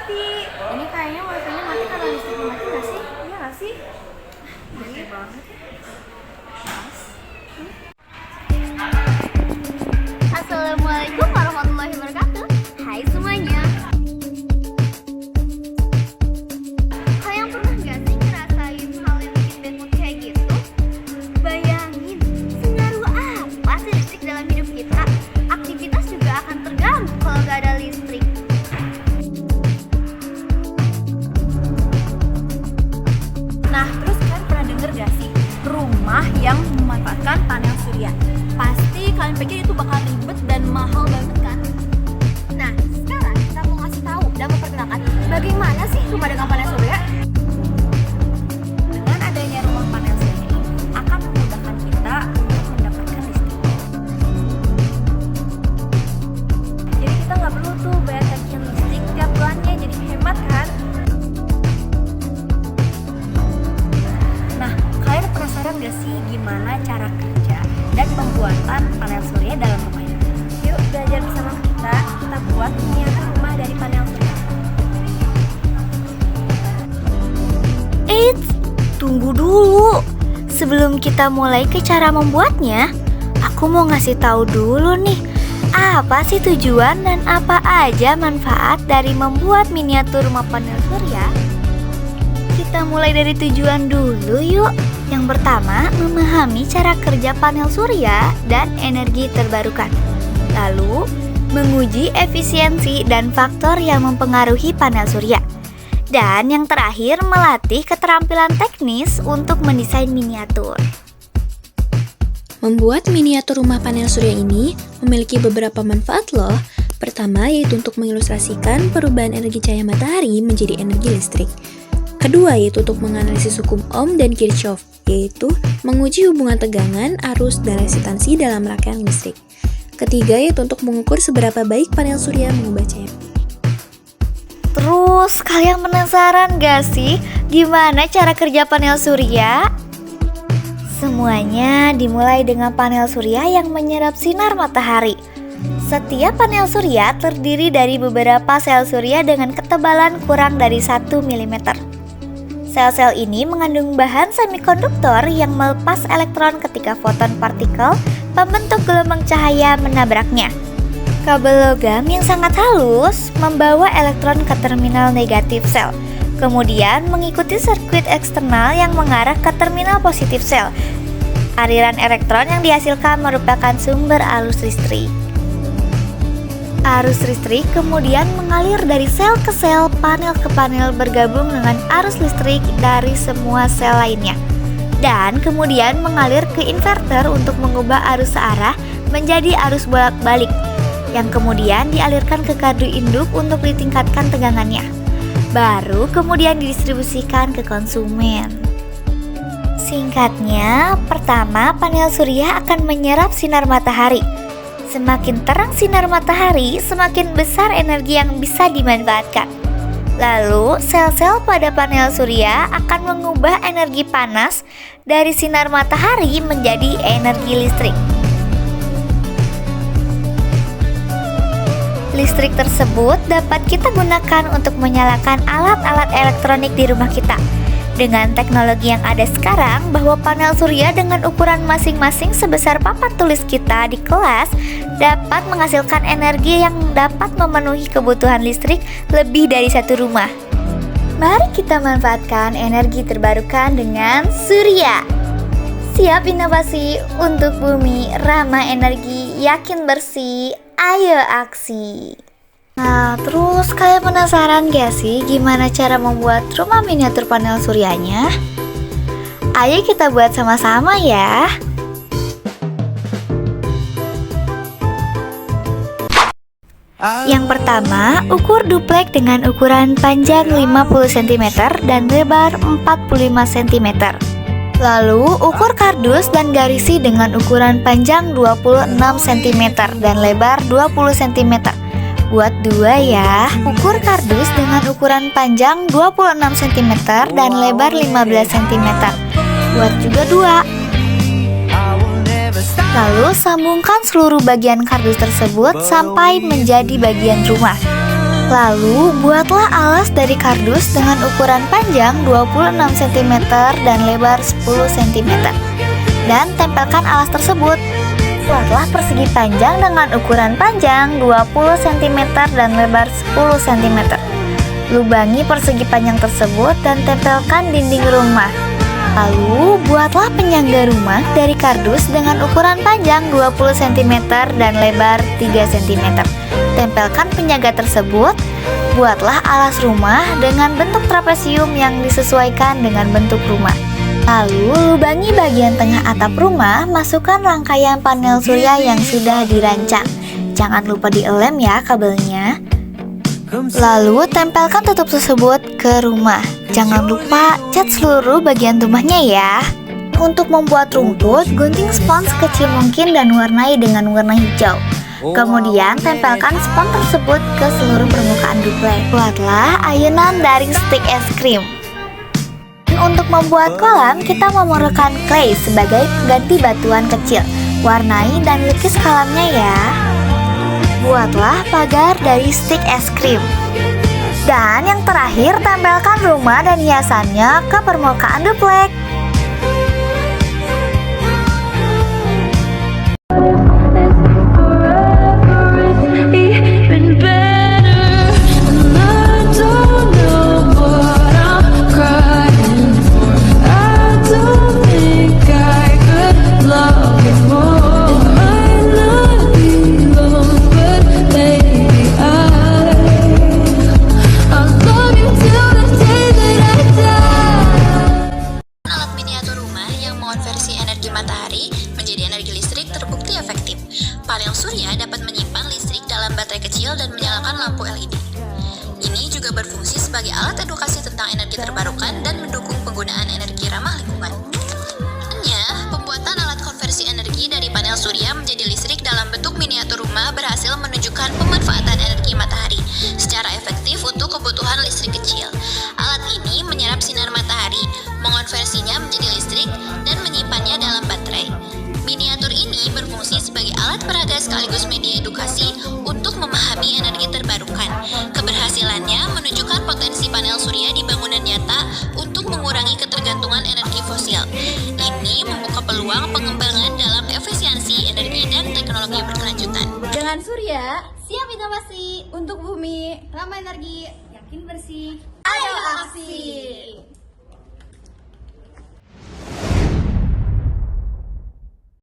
mati. Ini kayaknya wifi-nya mati karena listriknya mati nggak sih? Iya nggak sih? Bete banget. Assalamualaikum warahmatullahi wabarakatuh. Hai semuanya. Kalian pernah nggak sih ngerasain hal yang bikin bad mood kayak gitu? Bayangin, sengaruh apa sih listrik dalam hidup kita? Aktivitas juga akan terganggu kalau nggak ada listrik. Nah, terus kalian pernah denger gak sih rumah yang memanfaatkan panel surya? Pasti kalian pikir itu bakal ribet dan mahal banget kan? Nah, sekarang kita mau ngasih tahu dan memperkenalkan bagaimana sih rumah dengan panel surya. Dengan adanya rumah panel surya ini akan memudahkan kita untuk mendapatkan listrik. Jadi kita nggak perlu tuh bayar tagihan listrik tiap bulannya, jadi hemat kan? Nah, kalian penasaran gak sih gimana cara kerja dan pembuatan panel surya dalam rumah ini? Yuk belajar bersama kita buat miniatur rumah dari panel surya. Eits, tunggu dulu. Sebelum kita mulai ke cara membuatnya, aku mau ngasih tahu dulu nih, apa sih tujuan dan apa aja manfaat dari membuat miniatur rumah panel surya? Kita mulai dari tujuan dulu yuk. Yang pertama, memahami cara kerja panel surya dan energi terbarukan. Lalu, menguji efisiensi dan faktor yang mempengaruhi panel surya. Dan yang terakhir, melatih keterampilan teknis untuk mendesain miniatur. Membuat miniatur rumah panel surya ini memiliki beberapa manfaat loh. Pertama yaitu untuk mengilustrasikan perubahan energi cahaya matahari menjadi energi listrik. Kedua yaitu untuk menganalisis hukum Ohm dan Kirchhoff, yaitu menguji hubungan tegangan, arus, dan resistansi dalam rangkaian listrik. Ketiga yaitu untuk mengukur seberapa baik panel surya mengubah cahaya. Terus, kalian penasaran gak sih gimana cara kerja panel surya? Semuanya dimulai dengan panel surya yang menyerap sinar matahari. Setiap panel surya terdiri dari beberapa sel surya dengan ketebalan kurang dari 1 mm. Sel-sel ini mengandung bahan semikonduktor yang melepas elektron ketika foton partikel pembentuk gelombang cahaya menabraknya. Kabel logam yang sangat halus membawa elektron ke terminal negatif sel, kemudian mengikuti sirkuit eksternal yang mengarah ke terminal positif sel. Aliran elektron yang dihasilkan merupakan sumber arus listrik. Arus listrik kemudian mengalir dari sel ke sel, panel ke panel bergabung dengan arus listrik dari semua sel lainnya. Dan kemudian mengalir ke inverter untuk mengubah arus searah menjadi arus bolak-balik, yang kemudian dialirkan ke kardus induk untuk ditingkatkan tegangannya. Baru kemudian didistribusikan ke konsumen. Singkatnya, pertama panel surya akan menyerap sinar matahari. Semakin terang sinar matahari, semakin besar energi yang bisa dimanfaatkan. Lalu, sel-sel pada panel surya akan mengubah energi panas dari sinar matahari menjadi energi listrik. Listrik tersebut dapat kita gunakan untuk menyalakan alat-alat elektronik di rumah kita. Dengan teknologi yang ada sekarang, bahwa panel surya dengan ukuran masing-masing sebesar papan tulis kita di kelas dapat menghasilkan energi yang dapat memenuhi kebutuhan listrik lebih dari satu rumah. Mari kita manfaatkan energi terbarukan dengan surya. Siap inovasi untuk bumi, ramah energi, yakin bersih, ayo aksi. Nah, terus kalian penasaran gak sih gimana cara membuat rumah miniatur panel suryanya? Ayo kita buat sama-sama ya. Yang pertama, ukur duplek dengan ukuran panjang 50 cm dan lebar 45 cm. Lalu, ukur kardus dan garisi dengan ukuran panjang 26 cm dan lebar 20 cm. Buat dua ya. Ukur kardus dengan ukuran panjang 26 cm dan lebar 15 cm. Buat juga dua. Lalu sambungkan seluruh bagian kardus tersebut sampai menjadi bagian rumah. Lalu, buatlah alas dari kardus dengan ukuran panjang 26 cm dan lebar 10 cm. Dan tempelkan alas tersebut. Buatlah persegi panjang dengan ukuran panjang 20 cm dan lebar 10 cm. Lubangi persegi panjang tersebut dan tempelkan dinding rumah. Lalu, buatlah penyangga rumah dari kardus dengan ukuran panjang 20 cm dan lebar 3 cm. Tempelkan penyangga tersebut. Buatlah alas rumah dengan bentuk trapesium yang disesuaikan dengan bentuk rumah. Lalu, lubangi bagian tengah atap rumah, masukkan rangkaian panel surya yang sudah dirancang. Jangan lupa dielem ya kabelnya. Lalu, tempelkan tutup tersebut ke rumah. Jangan lupa cat seluruh bagian rumahnya ya. Untuk membuat rumput, gunting spons sekecil mungkin dan warnai dengan warna hijau. Kemudian tempelkan spons tersebut ke seluruh permukaan duplek. Buatlah ayunan dari stik es krim. Untuk membuat kolam, kita memerlukan clay sebagai pengganti batuan kecil. Warnai dan lukis kolamnya ya. Buatlah pagar dari stik es krim. Dan yang terakhir, tempelkan rumah dan hiasannya ke permukaan duplek. Panel surya dapat menyimpan listrik dalam baterai kecil dan menyalakan lampu LED. Ini juga berfungsi sebagai alat edukasi tentang energi terbarukan dan mendukung penggunaan energi ramah lingkungan. Hanya, pembuatan alat konversi energi dari panel surya menjadi listrik dalam bentuk miniatur rumah berhasil menunjukkan pemanfaatan energi matahari secara efektif untuk kebutuhan listrik kecil. Alat ini menyerap sinar matahari, mengonversinya menjadi listrik, dan menyimpannya dalam baterai. Miniatur ini berfungsi sebagai alat peraga sekaligus media edukasi untuk memahami energi terbarukan. Keberhasilannya menunjukkan potensi panel surya di bangunan nyata untuk mengurangi ketergantungan energi fosil. Ini membuka peluang pengembangan dalam efisiensi energi dan teknologi berkelanjutan. Dengan surya, siap inovasi untuk bumi, ramah energi, yakin bersih. Ayo aksi!